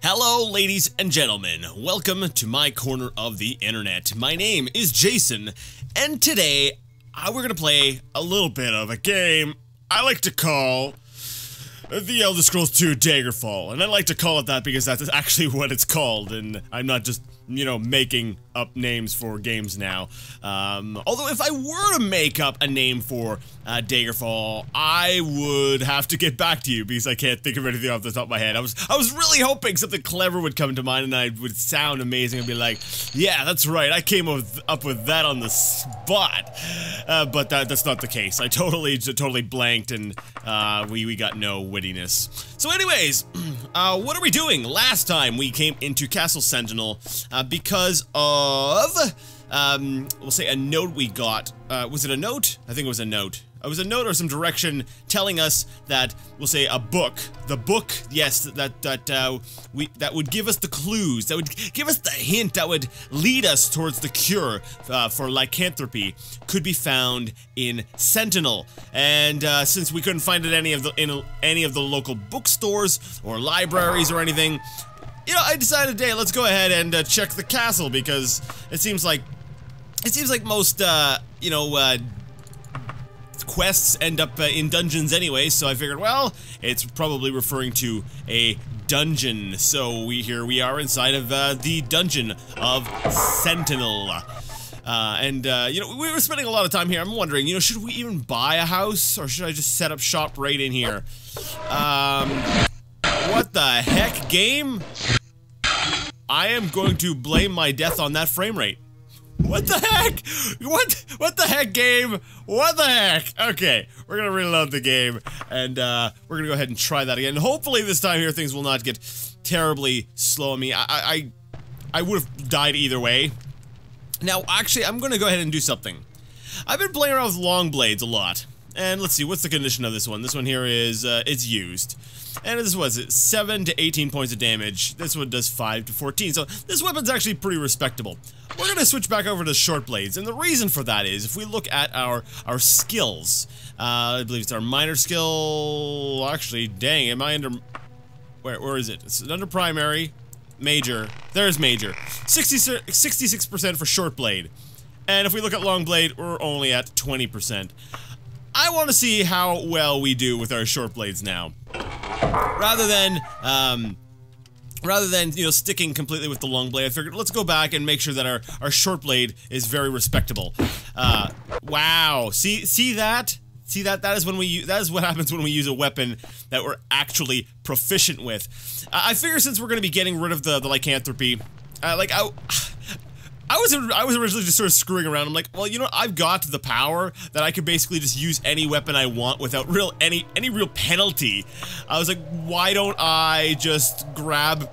Hello, ladies and gentlemen. Welcome to my corner of the internet. My name is Jason, and today we're gonna play a little bit of a game I like to call The Elder Scrolls 2 Daggerfall. And I like to call it that because that's actually what it's called, and I'm not just, you know, making up names for games now. Although if I were to make up a name for Daggerfall, I would have to get back to you because I can't think of anything off the top of my head. I was really hoping something clever would come to mind and I would sound amazing and be like, yeah, that's right, I came up with that on the spot. But that's not the case. I totally blanked and we got no wittiness. So anyways, what are we doing? Last time we came into Castle Sentinel because of we'll say a note we got. Was it a note? I think it was a note. It was a note or some direction telling us that, we'll say, a book. The book, yes, that would give us the clues, that would give us the hint that would lead us towards the cure for lycanthropy, could be found in Sentinel. And since we couldn't find it in any of the local bookstores or libraries or anything, you know, I decided, hey, let's go ahead and check the castle because it seems like most you know, quests end up in dungeons anyway, so I figured, well, it's probably referring to a dungeon. So here we are inside of the dungeon of Sentinel. You know, we were spending a lot of time here. I'm wondering, you know, should we even buy a house or should I just set up shop right in here? What the heck, game? I am going to blame my death on that frame rate. What the heck? What the heck, game? What the heck? Okay, we're gonna reload the game, and we're gonna go ahead and try that again. Hopefully this time here things will not get terribly slow on me. I would have died either way. Now, actually, I'm gonna go ahead and do something. I've been playing around with long blades a lot, and let's see, what's the condition of this one? This one here is, it's used. And this was it, 7 to 18 points of damage. This one does 5 to 14, so this weapon's actually pretty respectable. We're gonna switch back over to short blades, and the reason for that is, if we look at our skills, I believe it's our minor skill, actually, dang, am I under, where is it? It's under primary, major, there's major, 66% for short blade, and if we look at long blade, we're only at 20%. I want to see how well we do with our short blades now. Rather than, you know, sticking completely with the long blade, I figured let's go back and make sure that our short blade is very respectable. Wow. See that? See that? That is what happens when we use a weapon that we're actually proficient with. I figure since we're going to be getting rid of the lycanthropy, like I was originally just sort of screwing around. I'm like, well, you know what? I've got the power that I could basically just use any weapon I want without any real penalty. I was like, why don't I just grab,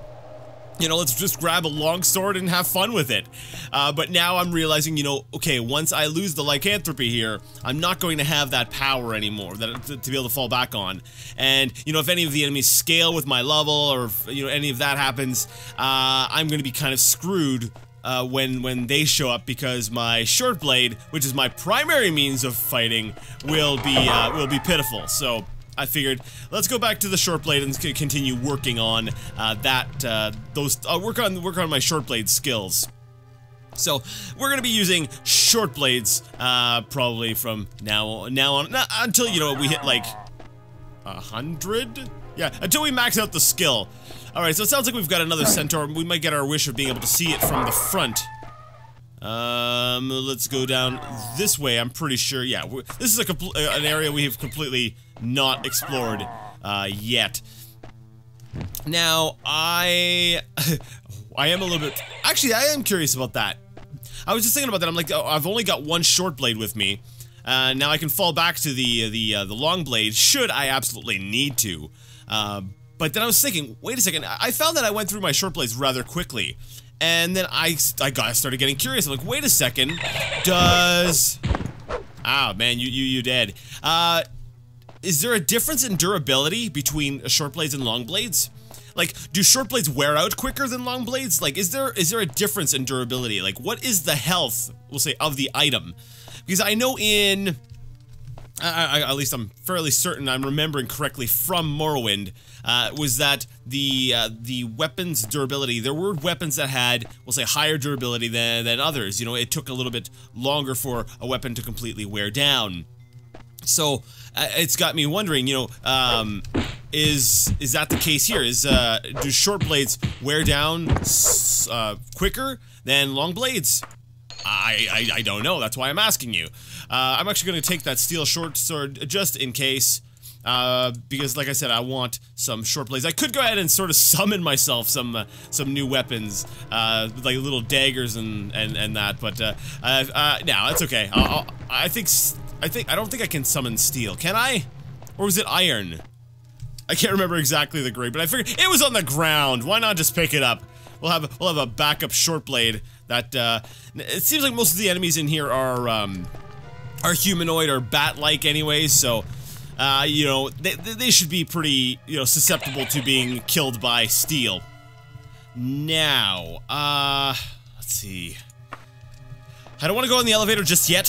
you know, let's just grab a longsword and have fun with it. But now I'm realizing, you know, okay, once I lose the lycanthropy here, I'm not going to have that power anymore to be able to fall back on. And, you know, if any of the enemies scale with my level or, if, you know, any of that happens, I'm going to be kind of screwed when they show up because my short blade, which is my primary means of fighting, will be pitiful. So I figured let's go back to the short blade and continue working on work on my short blade skills. So we're gonna be using short blades probably from now on until, you know, we hit like 100. Yeah, until we max out the skill. Alright, so it sounds like we've got another centaur. We might get our wish of being able to see it from the front. Let's go down this way, I'm pretty sure. Yeah, this is an area we have completely not explored yet. Now, I am a little bit... Actually, I am curious about that. I was just thinking about that. I'm like, oh, I've only got one short blade with me. Now I can fall back to the long blade should I absolutely need to. But then I was thinking, wait a second, I found that I went through my short blades rather quickly. And then I started getting curious. I'm like, wait a second, does... Ah, man, you dead. Is there a difference in durability between short blades and long blades? Like, do short blades wear out quicker than long blades? Like, is there a difference in durability? Like, what is the health, we'll say, of the item? Because I know in at least I'm fairly certain I'm remembering correctly from Morrowind, was that the weapons durability, there were weapons that had, we'll say, higher durability than others. You know, it took a little bit longer for a weapon to completely wear down. So, it's got me wondering, you know, is that the case here? Do short blades wear down quicker than long blades? I don't know, that's why I'm asking you. I'm actually going to take that steel short sword just in case, because like I said, I want some short blades. I could go ahead and sort of summon myself some new weapons, like little daggers and that, but no, that's okay. I don't think I can summon steel. Can I? Or was it iron? I can't remember exactly the grade, but I figured it was on the ground. Why not just pick it up? We'll have a backup short blade that, it seems like most of the enemies in here are humanoid or bat-like anyways, so, you know, they should be pretty, you know, susceptible to being killed by steel. Now, let's see. I don't want to go in the elevator just yet.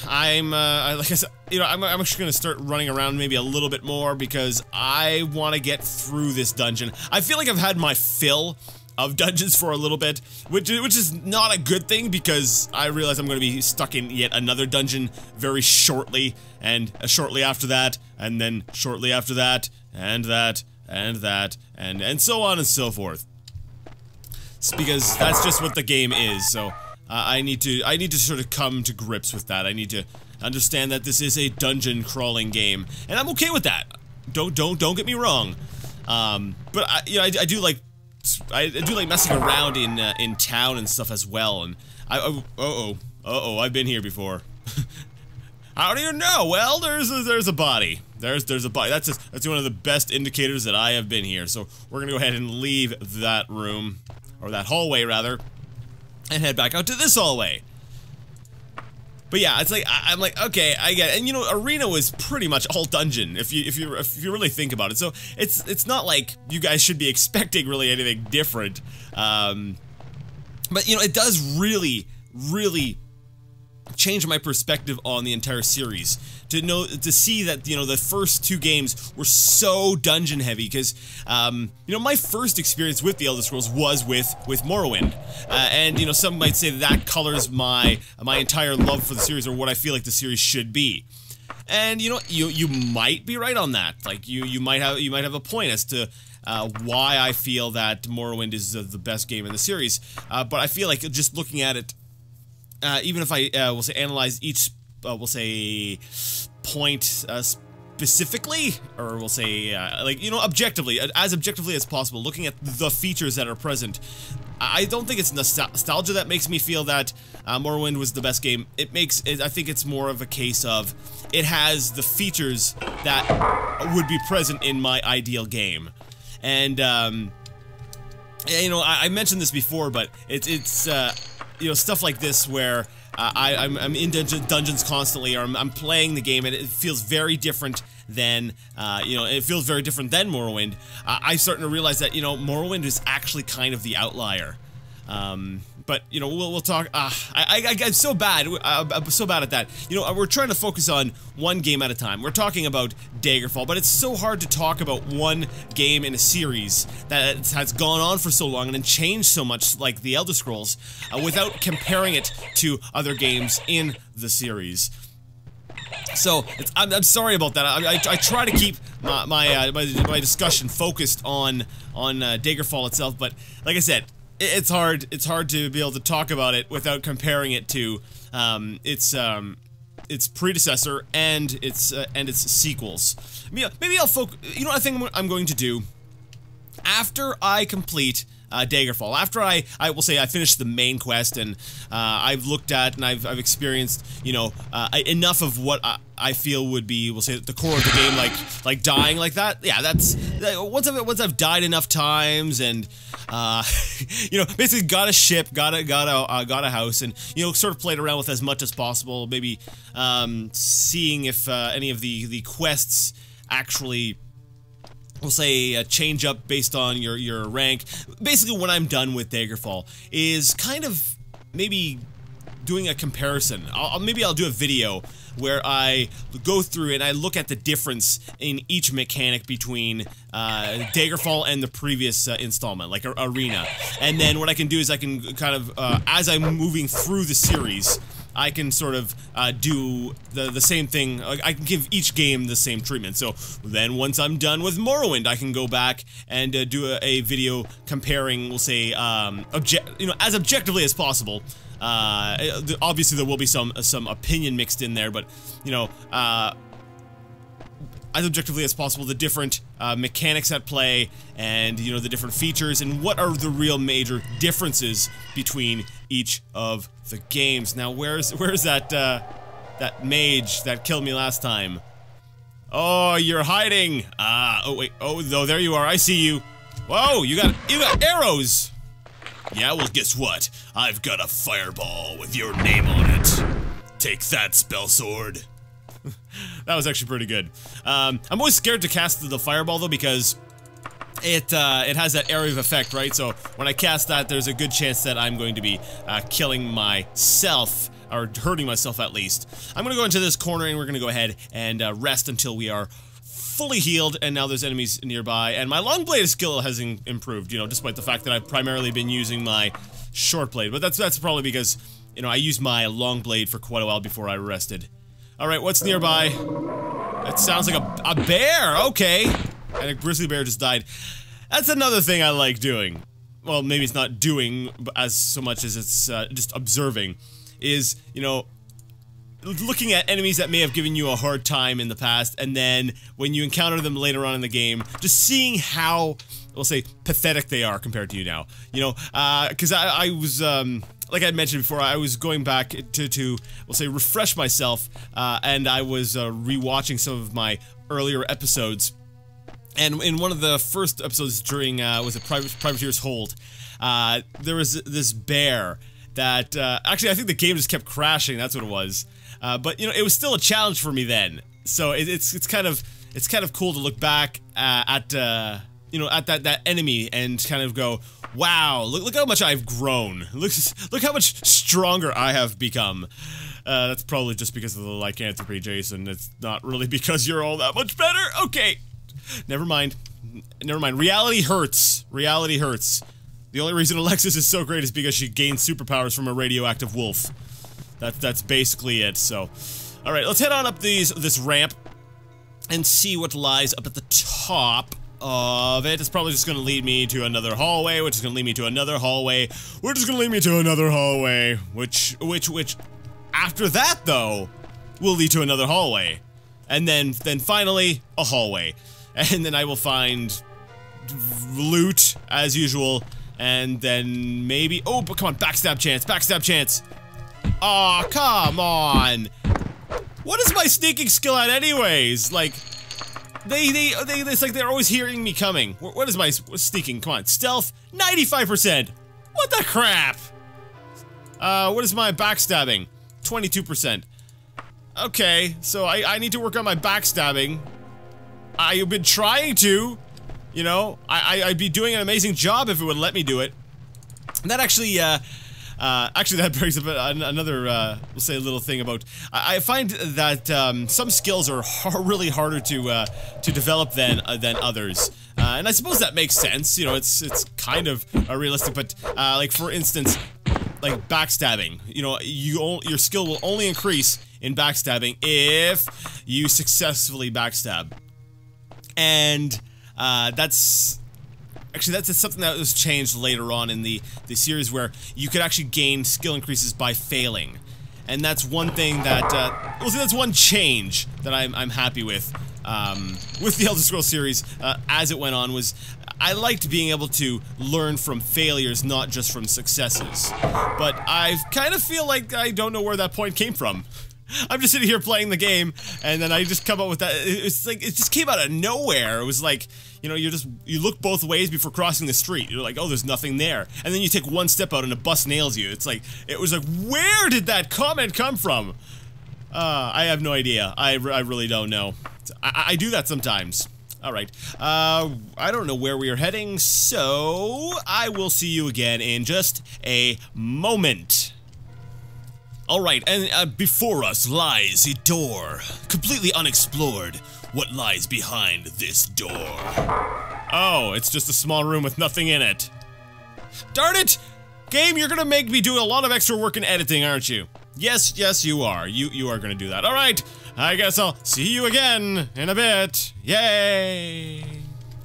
Like I said, you know, I'm actually going to start running around maybe a little bit more because I want to get through this dungeon. I feel like I've had my fill of dungeons for a little bit, which is not a good thing because I realize I'm going to be stuck in yet another dungeon very shortly, and shortly after that, and then shortly after that, and that, and that, and so on and so forth. It's because that's just what the game is, so I need to sort of come to grips with that. I need to understand that this is a dungeon crawling game, and I'm okay with that. Don't get me wrong. But I do like messing around in town and stuff as well. And I've been here before. How do you know? Well, there's a body. There's a body. That's one of the best indicators that I have been here. So we're gonna go ahead and leave that room, or that hallway rather, and head back out to this hallway. But yeah, it's like I'm like, okay, I get it. And you know, Arena was pretty much all dungeon if you really think about it. So it's not like you guys should be expecting really anything different. But you know, it does really change my perspective on the entire series to see that, you know, the first two games were so dungeon heavy because you know, my first experience with the Elder Scrolls was with Morrowind, and you know, some might say that colors my entire love for the series, or what I feel like the series should be. And you know, you might be right on that. Like you might have a point as to why I feel that Morrowind is the best game in the series. But I feel like just looking at it, even if I will say analyze each we'll say point specifically, or we'll say like, you know, objectively, as objectively as possible, looking at the features that are present, I don't think it's nostalgia that makes me feel that Morrowind was the best game. I think it's more of a case of it has the features that would be present in my ideal game. And you know, I mentioned this before, but it's you know, stuff like this where I'm in dungeons constantly, or I'm playing the game, and it feels very different than, you know, it feels very different than Morrowind. I'm starting to realize that, you know, Morrowind is actually kind of the outlier. But, you know, we'll talk, I'm so bad, I'm so bad at that. You know, we're trying to focus on one game at a time. We're talking about Daggerfall, but it's so hard to talk about one game in a series that has gone on for so long and changed so much, like the Elder Scrolls, without comparing it to other games in the series. So, I'm sorry about that. I try to keep my discussion focused on Daggerfall itself, but like I said, it's hard to be able to talk about it without comparing it to its predecessor and its sequels. Maybe I'll focus. You know what I think I'm going to do after I complete Daggerfall, after I will say I finished the main quest, and I've looked at and I've experienced, you know, enough of what I feel would be, we'll say, the core of the game, like dying like that. Yeah, that's once I've died enough times, and you know, basically got a ship, got a house, and you know, sort of played around with as much as possible. Maybe seeing if any of the quests actually, we'll say, change up based on your rank. Basically, when I'm done with Daggerfall, is kind of maybe doing a comparison. Maybe I'll do a video where I go through and I look at the difference in each mechanic between Daggerfall and the previous installment, like Arena. And then what I can do is I can kind of, as I'm moving through the series, I can sort of do the same thing. I can give each game the same treatment. So then once I'm done with Morrowind, I can go back and do a video comparing, we'll say, as objectively as possible. Obviously there will be some opinion mixed in there, but, you know, as objectively as possible, the different mechanics at play, and, you know, the different features, and what are the real major differences between each of the games. Now, where's that that mage that killed me last time? Oh, you're hiding. Oh wait. Oh, no, there you are. I see you. Whoa, you got arrows. Yeah, well, guess what? I've got a fireball with your name on it. Take that, spell sword. That was actually pretty good. I'm always scared to cast the fireball though, because it has that area of effect, right? So when I cast that, there's a good chance that I'm going to be killing myself, or hurting myself at least. I'm gonna go into this corner and we're gonna go ahead and rest until we are fully healed, and now there's enemies nearby, and my long blade skill has improved, you know, despite the fact that I've primarily been using my short blade, but that's probably because, you know, I used my long blade for quite a while before I rested. Alright, what's nearby? That sounds like a bear, okay. And a grizzly bear just died. That's another thing I like doing. Well, maybe it's not doing as so much as it's just observing. Is, you know, looking at enemies that may have given you a hard time in the past, and then when you encounter them later on in the game, just seeing how, we'll say, pathetic they are compared to you now. You know, because I was, like I mentioned before, I was going back to we'll say, refresh myself, and I was rewatching some of my earlier episodes. And in one of the first episodes during, was it Privateer's Hold, there was this bear that, actually I think the game just kept crashing, that's what it was. But, you know, it was still a challenge for me then. So it's kind of cool to look back at, you know, at that enemy and kind of go, wow, look how much I've grown. Look how much stronger I have become. That's probably just because of the lycanthropy, Jason. It's not really because you're all that much better. Okay. Never mind. Never mind. Reality hurts. Reality hurts. The only reason Alexis is so great is because she gained superpowers from a radioactive wolf. That's basically it, so. Alright, let's head on up this ramp and see what lies up at the top of it. It's probably just gonna lead me to another hallway, which is gonna lead me to another hallway, which is gonna lead me to another hallway, which, after that, though, will lead to another hallway. And then finally, a hallway. And then I will find loot, as usual, and then maybe, oh, but come on, backstab chance, backstab chance. Aw, oh, come on. What is my sneaking skill at anyways? Like, it's like they're always hearing me coming. What is my sneaking? Come on, stealth, 95%. What the crap? What is my backstabbing? 22%. Okay, so I need to work on my backstabbing. I've been trying to, you know, I'd be doing an amazing job if it would let me do it. And that actually, actually that brings up another, we'll say a little thing about, I find that, some skills are really harder to develop than others. And I suppose that makes sense, you know, it's kind of realistic, but, like, for instance, like, backstabbing, you know, your skill will only increase in backstabbing if you successfully backstab. And, that's something that was changed later on in the series, where you could actually gain skill increases by failing. And that's one thing that, well, see, that's one change that I'm happy with the Elder Scrolls series, as it went on, was I liked being able to learn from failures, not just from successes. But I kind of feel like I don't know where that point came from. I'm just sitting here playing the game, and then I just come up with that. It's like, it just came out of nowhere. It was like, you know, you look both ways before crossing the street. You're like, oh, there's nothing there. And then you take one step out and a bus nails you. It's like, it was like, where did that comment come from? I have no idea. I really don't know. I do that sometimes. Alright, I don't know where we are heading, so I will see you again in just a moment. Alright, and before us lies a door, completely unexplored. What lies behind this door? Oh, it's just a small room with nothing in it. Darn it! Game, you're gonna make me do a lot of extra work in editing, aren't you? Yes, you are. You are gonna do that. Alright, I guess I'll see you again in a bit. Yay!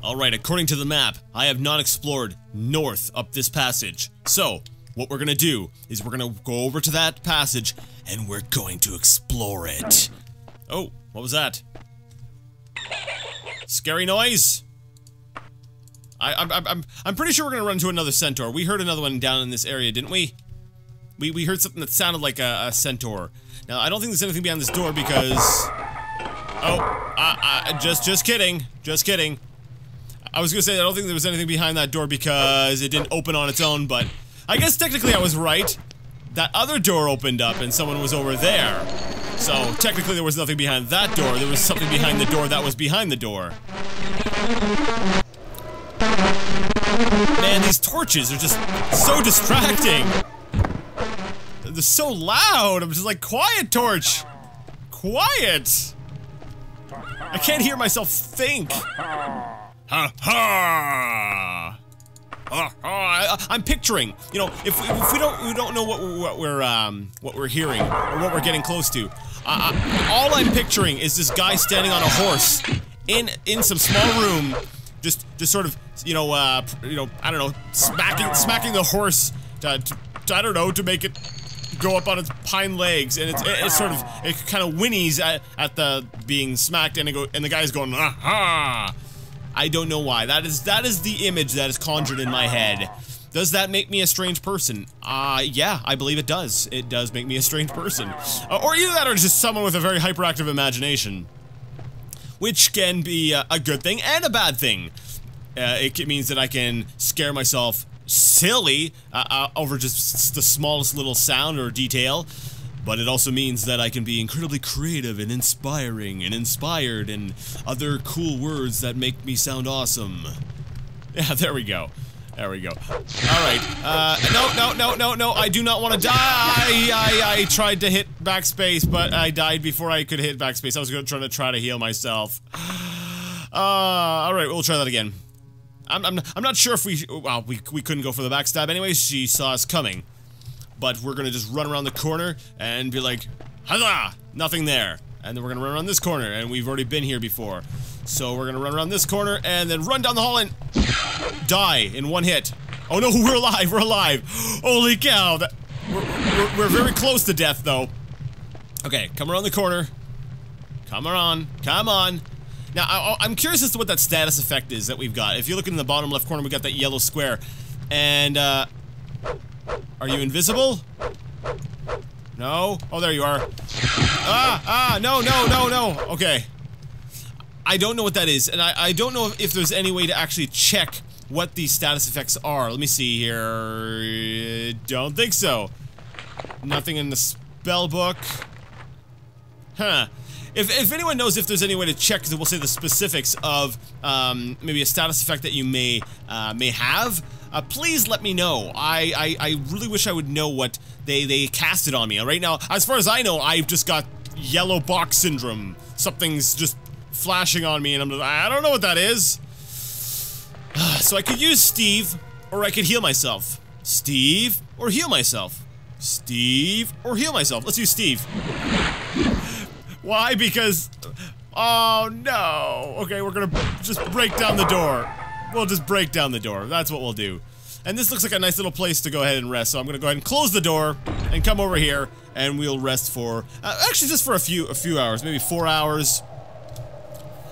Alright, according to the map, I have not explored north up this passage. So, what we're gonna do is we're gonna go over to that passage and we're going to explore it. Oh, what was that? Scary noise? I'm pretty sure we're gonna run into another centaur. We heard another one down in this area, didn't we? We heard something that sounded like a centaur. Now, I don't think there's anything behind this door because... Oh, just kidding. Just kidding. I was gonna say I don't think there was anything behind that door because it didn't open on its own, but... I guess technically I was right. That other door opened up and someone was over there. So, technically there was nothing behind that door. There was something behind the door that was behind the door. Man, these torches are just so distracting. They're so loud. I'm just like, quiet, torch. Quiet. I can't hear myself think. Ha ha. I'm picturing, you know, if we don't know what we're hearing or what we're getting close to. All I'm picturing is this guy standing on a horse in some small room, just sort of, I don't know, smacking the horse to I don't know, to make it go up on its hind legs, and it's sort of, it kind of whinnies at the being smacked, and the guy's going, aha. I don't know why. That is the image that is conjured in my head. Does that make me a strange person? Yeah, I believe it does. It does make me a strange person. Or either that or just someone with a very hyperactive imagination. Which can be a good thing and a bad thing. It means that I can scare myself silly over just the smallest little sound or detail. But it also means that I can be incredibly creative and inspiring and inspired and other cool words that make me sound awesome. Yeah, there we go. There we go. Alright, no, I do not want to die! I tried to hit backspace, but I died before I could hit backspace. I was going to try to heal myself. Alright, we'll try that again. I'm not sure if we couldn't go for the backstab anyways. She saw us coming. But we're gonna just run around the corner and be like, huzzah! Nothing there. And then we're gonna run around this corner, and we've already been here before. So we're gonna run around this corner, and then run down the hall and die in one hit. Oh no, we're alive, we're alive! Holy cow! We're very close to death, though. Okay, come around the corner. Come on, come on. Now, I'm curious as to what that status effect is that we've got. If you look in the bottom left corner, we got that yellow square. And, are you invisible? No? Oh, there you are. No. Okay. I don't know what that is, and I don't know if there's any way to actually check what these status effects are. Let me see here. Don't think so. Nothing in the spell book. Huh. If anyone knows if there's any way to check, we'll say the specifics of, maybe a status effect that you may have, please let me know. I really wish I would know what they casted on me. Right now, as far as I know, I've just got yellow box syndrome. Something's just flashing on me, and I don't know what that is. So I could use Steve, or I could heal myself. Steve, or heal myself. Steve, or heal myself. Let's use Steve. Why? Because... Oh, no. Okay, we're gonna just break down the door. We'll just break down the door. That's what we'll do. And this looks like a nice little place to go ahead and rest, so I'm gonna go ahead and close the door and come over here, and we'll rest for... actually, just for a few hours. Maybe 4 hours.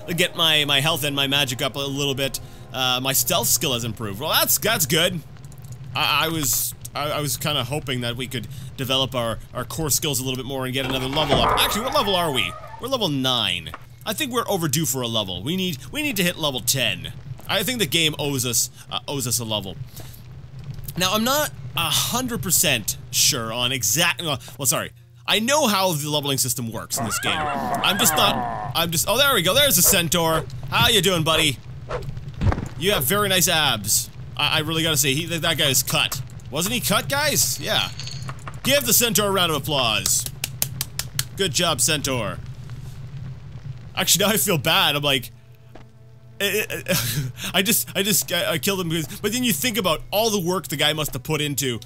To get my health and my magic up a little bit. My stealth skill has improved. Well, that's good. I was kind of hoping that we could develop our core skills a little bit more and get another level up. Actually, what level are we? We're level 9. I think we're overdue for a level. We need to hit level 10. I think the game owes us a level. Now, I'm not 100% sure on exact. Well, sorry. I know how the leveling system works in this game. Oh, there we go. There's a centaur. How you doing, buddy? You have very nice abs. I really gotta say, that guy is cut. Wasn't he cut, guys? Yeah. Give the centaur a round of applause. Good job, centaur. Actually, now I feel bad. I'm like, I killed him because, but then you think about all the work the guy must have put into,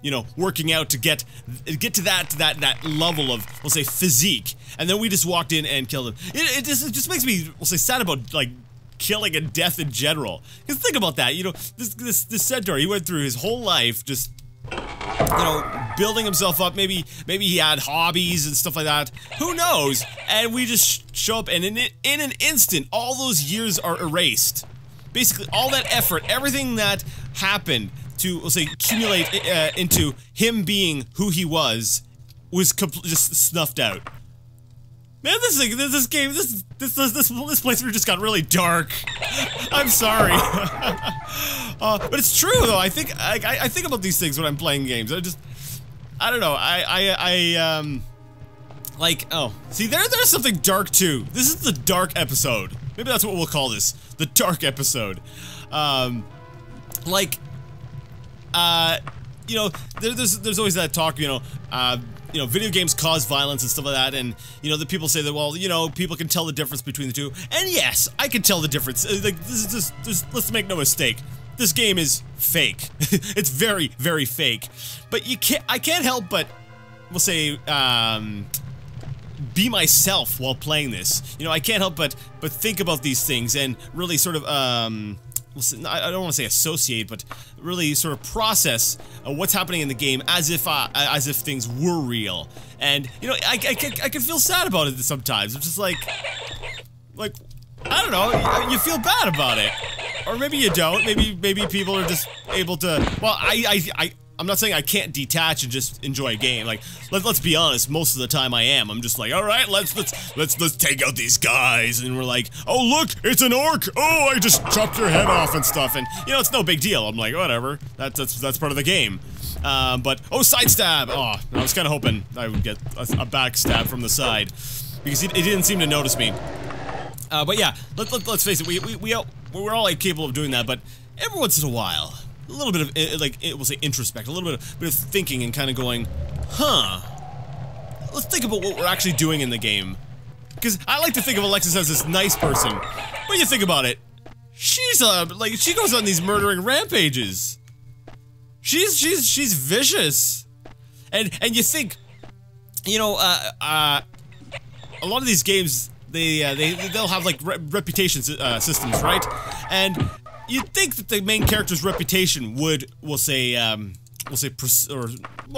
you know, working out to get to that level of, we'll say, physique, and then we just walked in and killed him. It just makes me, we'll say, sad about, like, killing and death in general. Because think about that, you know, this centaur, he went through his whole life just, you know, building himself up. Maybe he had hobbies and stuff like that. Who knows? And we just show up, and in an instant, all those years are erased. Basically, all that effort, everything that happened to, we'll say, accumulate into him being who he was just snuffed out. Man, this playthrough just got really dark. I'm sorry. But it's true though. I think about these things when I'm playing games. I don't know. Like, oh, see, there's something dark too. This is the dark episode. Maybe that's what we'll call this, the dark episode. You know, there's always that talk, you know, video games cause violence and stuff like that, and, you know, the people say that, well, you know, people can tell the difference between the two, and yes, I can tell the difference. Like, this is just, let's make no mistake, this game is fake. It's very, very fake, but I can't help but, we'll say, be myself while playing this. You know, I can't help but think about these things and really sort of, I don't want to say associate, but really sort of process what's happening in the game as if things were real. And, you know, I can feel sad about it sometimes. It's just like, I don't know, you feel bad about it. Or maybe you don't. Maybe people are just able to, well, I'm not saying I can't detach and just enjoy a game. Like, let's be honest, most of the time I am. I'm just like, all right, let's take out these guys, and we're like, oh look, it's an orc. Oh, I just chopped your head off and stuff, and you know, it's no big deal. I'm like, whatever. That's part of the game. But oh, side stab. Oh, I was kind of hoping I would get a back stab from the side because it didn't seem to notice me. But yeah, let's face it, we're all like capable of doing that, but every once in a while, a little bit of, like, we'll say introspect, a little bit of thinking and kind of going, huh, let's think about what we're actually doing in the game. Because I like to think of Alexis as this nice person. When you think about it, she's, like, she goes on these murdering rampages. She's vicious. And you think, you know, a lot of these games, they'll have, like, reputation systems, right? And you'd think that the main character's reputation would, we'll say, well,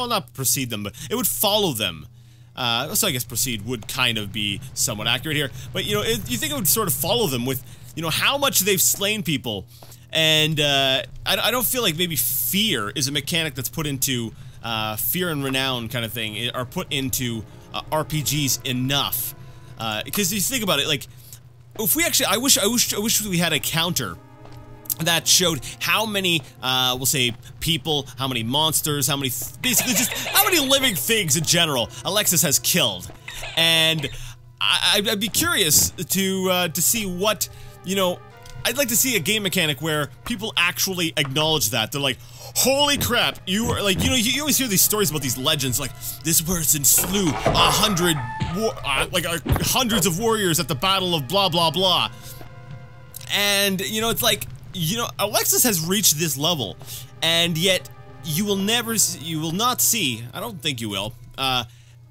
not precede them, but it would follow them. So I guess precede would kind of be somewhat accurate here. But, you know, you think it would sort of follow them with, you know, how much they've slain people. And, I don't feel like maybe fear is a mechanic that's put into, fear and renown kind of thing, are put into, RPGs enough. Because you think about it, like, if we actually, I wish we had a counter that showed how many, we'll say, people, how many monsters, how many, basically just how many living things in general Alexis has killed. And I'd be curious to see what, you know, I'd like to see a game mechanic where people actually acknowledge that. They're like, holy crap, you are, like, you know, you always hear these stories about these legends, like, this person slew hundreds of warriors at the battle of blah blah blah. And, you know, it's like, you know, Alexis has reached this level, and yet you will not see, I don't think you will,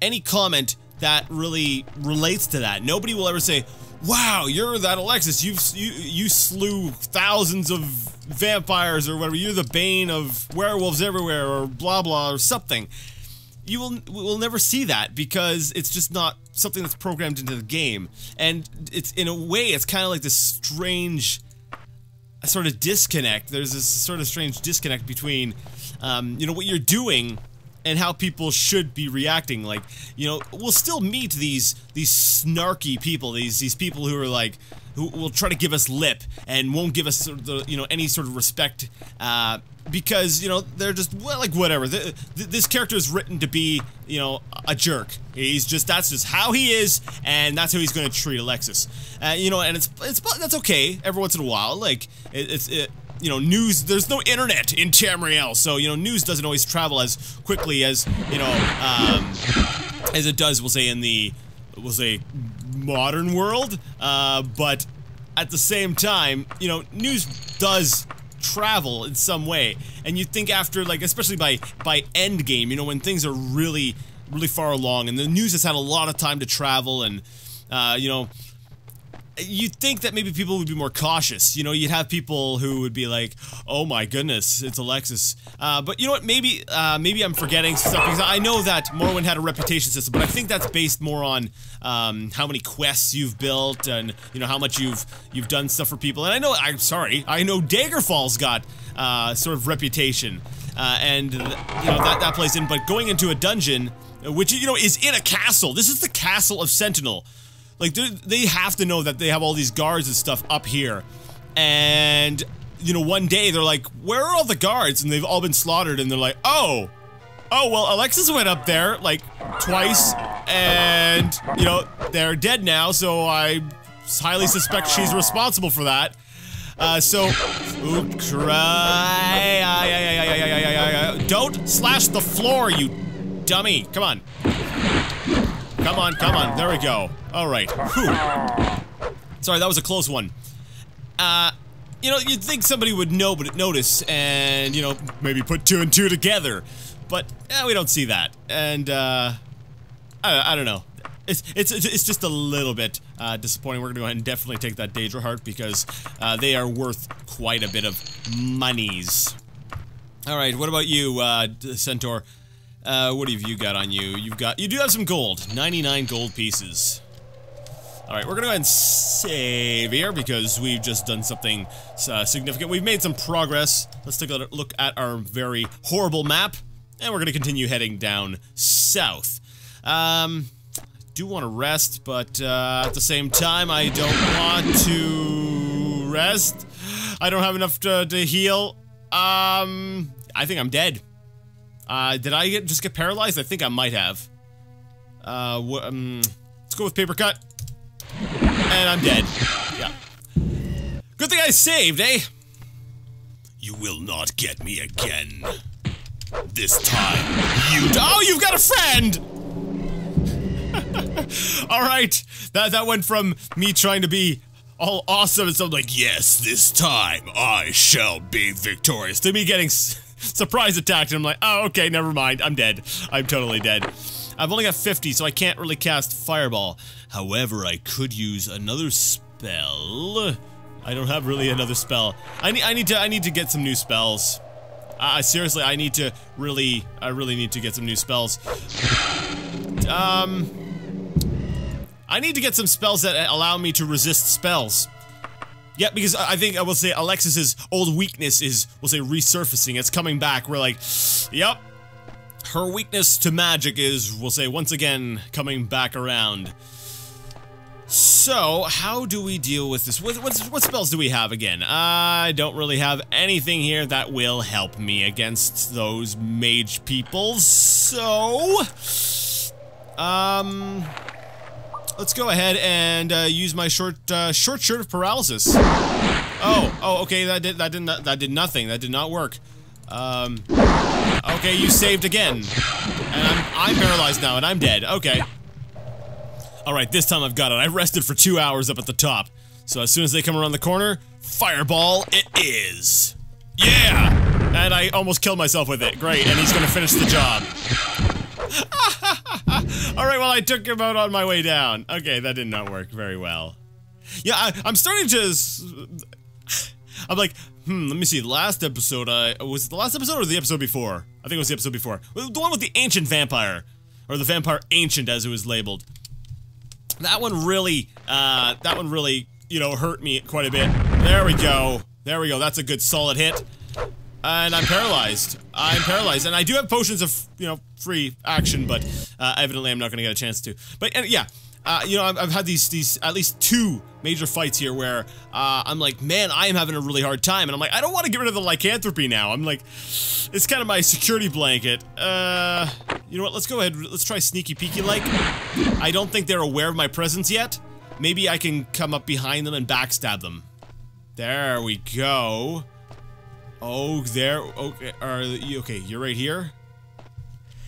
any comment that really relates to that. Nobody will ever say, wow, you're that Alexis, you slew thousands of vampires or whatever, you're the bane of werewolves everywhere, or blah blah, or something. You will never see that because it's just not something that's programmed into the game. And it's, in a way, it's kind of like this strange sort of disconnect. There's this sort of strange disconnect between, you know, what you're doing and how people should be reacting. Like, you know, we'll still meet these snarky people, these people who are like, who will try to give us lip and won't give us sort of, you know, any sort of respect, because, you know, they're just, well, like, whatever. This character is written to be, you know, a jerk. He's just, that's just how he is, and that's how he's going to treat Alexis. You know, and that's okay every once in a while. Like, you know, news, there's no internet in Tamriel, so, you know, news doesn't always travel as quickly as, you know, as it does, we'll say, in the, we'll say, modern world, but at the same time, you know, news does travel in some way, and you think after, like, especially by endgame, you know, when things are really far along, and the news has had a lot of time to travel, and, you know, you'd think that maybe people would be more cautious. You know, you'd have people who would be like, oh my goodness, it's Alexis. But you know what, maybe I'm forgetting stuff, because I know that Morrowind had a reputation system, but I think that's based more on, how many quests you've built, and, you know, how much you've done stuff for people. And I know, I know Daggerfall's got, sort of reputation, and, you know, that plays in, but going into a dungeon, which, you know, is in a castle. This is the Castle of Sentinel. Like, they have to know that they have all these guards and stuff up here. And, you know, one day they're like, where are all the guards? And they've all been slaughtered, and they're like, oh, well, Alexis went up there, like, twice, and, you know, they're dead now, so I highly suspect she's responsible for that. Ooh, don't slash the floor, you dummy. Come on. Come on, there we go. Alright, sorry, that was a close one. You know, you'd think somebody would notice, and, you know, maybe put 2 and 2 together, but, we don't see that, and, I don't know. It's just a little bit, disappointing. We're gonna go ahead and definitely take that Daedra heart, because, they are worth quite a bit of monies. Alright, what about you, Centaur? What have you got on you? You do have some gold. 99 gold pieces. Alright, we're gonna go ahead and save here, because we've just done something, significant. We've made some progress. Let's take a look at our very horrible map, and we're gonna continue heading down south. Do want to rest, but, at the same time, I don't want to rest. I don't have enough to heal. I think I'm dead. Did I just get paralyzed? I think I might have. Let's go with paper cut. And I'm dead. Yeah. Good thing I saved, eh? You will not get me again. This time, oh, you've got a friend! Alright, that went from me trying to be all awesome and something like, yes, this time I shall be victorious, to me getting surprise attacked, and I'm like, oh, okay, never mind, I'm dead. I'm totally dead. I've only got 50, so I can't really cast Fireball. However, I could use another spell. I don't have really another spell. I need to get some new spells. Seriously, I really need to get some new spells. I need to get some spells that allow me to resist spells. Yeah, because I think I will say Alexis's old weakness is, we'll say, resurfacing. It's coming back. We're like, yep. Her weakness to magic is, we'll say, once again, coming back around. So, how do we deal with this? What spells do we have again? I don't really have anything here that will help me against those mage people, so... let's go ahead and use my short shirt of paralysis. Oh, okay, that did nothing. That did not work. Okay, you saved again. And I'm paralyzed now, and I'm dead. Okay. Alright, this time I've got it. I rested for 2 hours up at the top. So as soon as they come around the corner, fireball it is. Yeah! And I almost killed myself with it. Great, and he's gonna finish the job. Alright, well, I took him out on my way down. Okay, that did not work very well. Yeah, I'm starting to... I'm like, let me see, last episode, was it the last episode or the episode before? I think it was the episode before. The one with the ancient vampire. Or the vampire ancient, as it was labeled. That one really, you know, hurt me quite a bit. There we go. There we go, that's a good solid hit. And I'm paralyzed. And I do have potions of, you know, free action, but, evidently I'm not gonna get a chance to. But, yeah, you know, I've had these, at least 2 major fights here where, I'm like, man, I am having a really hard time, and I'm like, I don't want to get rid of the lycanthropy now. I'm like, it's kind of my security blanket. You know what, let's go ahead, let's try sneaky peeky like. I don't think they're aware of my presence yet. Maybe I can come up behind them and backstab them. There we go. Oh, there. Okay, okay, you're right here.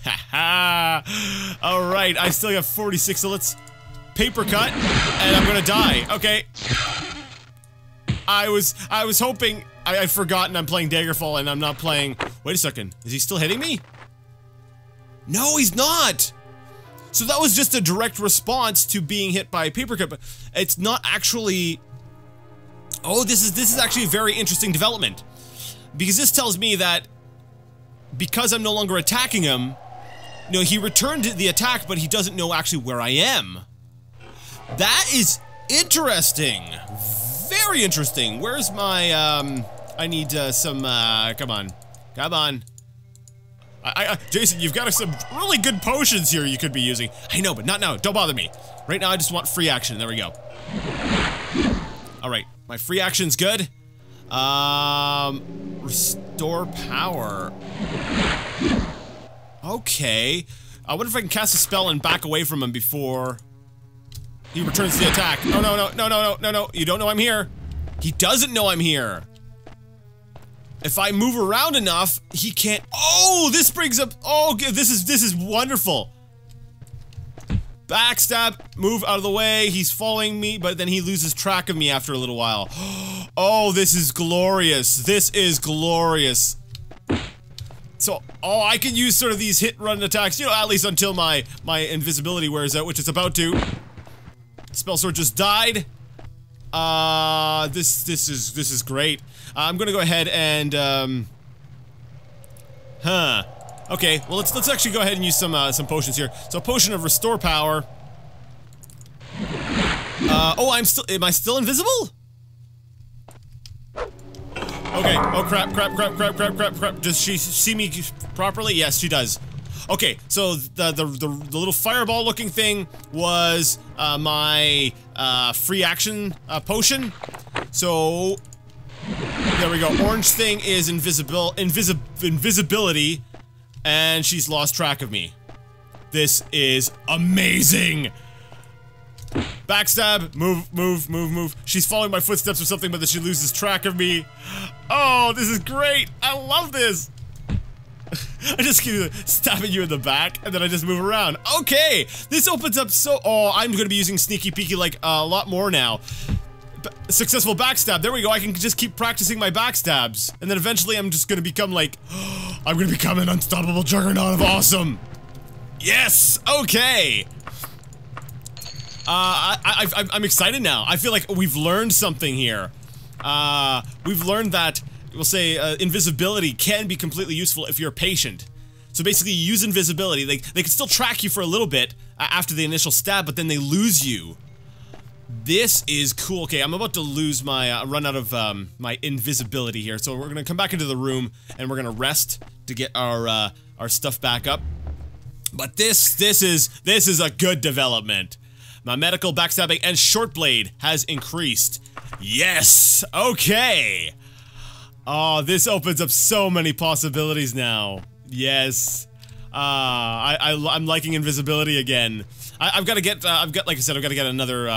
Haha. All right, I still got 46, so let's paper cut, and I'm gonna die. Okay. I was hoping. I've forgotten I'm playing Daggerfall, and I'm not playing. Wait a second. Is he still hitting me? No, he's not. So that was just a direct response to being hit by a paper cut, but it's not actually. Oh, this is actually a very interesting development, because this tells me that because I'm no longer attacking him, you know, he returned the attack, but he doesn't know actually where I am. That is interesting. Very interesting. Where's my, I need, some, come on. Come on. Jason, you've got some really good potions here you could be using. I know, but not now. Don't bother me. Right now, I just want free action. There we go. Alright. My free action's good. Restore power. Okay. I wonder if I can cast a spell and back away from him before he returns the attack. Oh, no. You don't know I'm here. He doesn't know I'm here. If I move around enough, he can't. Oh, this brings up. Oh, this is wonderful. Backstab, move out of the way. He's following me, but then he loses track of me after a little while. Oh, this is glorious. This is glorious. So, oh, I can use sort of these hit-run attacks, you know, at least until my invisibility wears out, which it's about to. Spell sword just died. This is great. I'm gonna go ahead and okay, well let's actually go ahead and use some potions here. So a potion of restore power. Oh, am I still invisible? Okay, oh crap. Does she see me properly? Yes, she does. Okay, so the little fireball looking thing was my free action potion. So there we go. Orange thing is invisibility, and she's lost track of me. This is amazing. Backstab, move. She's following my footsteps or something, but then she loses track of me. Oh, this is great. I love this. I just keep stabbing you in the back, and then I just move around. Okay, this opens up so. Oh, I'm gonna be using sneaky peeky like a lot more now. Successful backstab. There we go. I can just keep practicing my backstabs, and then eventually I'm just gonna become like, I'm gonna become an unstoppable juggernaut of awesome. Yes. Okay. I'm excited now. I feel like we've learned something here. We've learned that. We'll say invisibility can be completely useful if you're patient. So basically, you use invisibility. They can still track you for a little bit after the initial stab, but then they lose you. This is cool. Okay, I'm about to lose my run out of my invisibility here. So we're gonna come back into the room and we're gonna rest to get our stuff back up. But this is a good development. My medical, backstabbing, and short blade has increased. Yes. Okay. Oh, this opens up so many possibilities now. Yes. I'm liking invisibility again. I've got to get, like I said, I've got to get another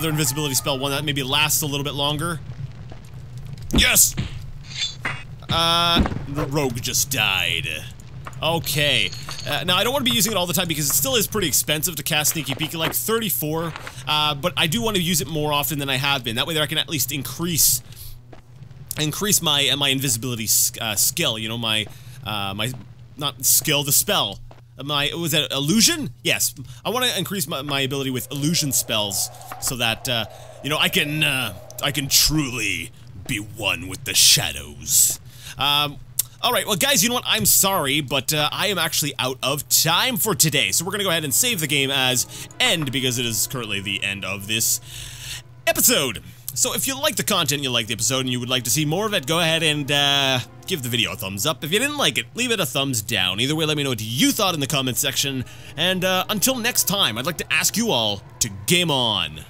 invisibility spell, one that maybe lasts a little bit longer. Yes! The rogue just died. Okay. Now, I don't want to be using it all the time because it still is pretty expensive to cast Sneaky Peeky, like 34, but I do want to use it more often than I have been. That way there I can at least increase my invisibility skill, you know, my not skill, the spell. Was that illusion? Yes. I want to increase my ability with illusion spells so that, you know, I can truly be one with the shadows. Alright, well guys, you know what, I'm sorry, but I am actually out of time for today, so we're gonna go ahead and save the game as end, because it is currently the end of this episode. So if you like the content, you like the episode, and you would like to see more of it, go ahead and give the video a thumbs up. If you didn't like it, leave it a thumbs down. Either way, let me know what you thought in the comments section, and until next time, I'd like to ask you all to game on.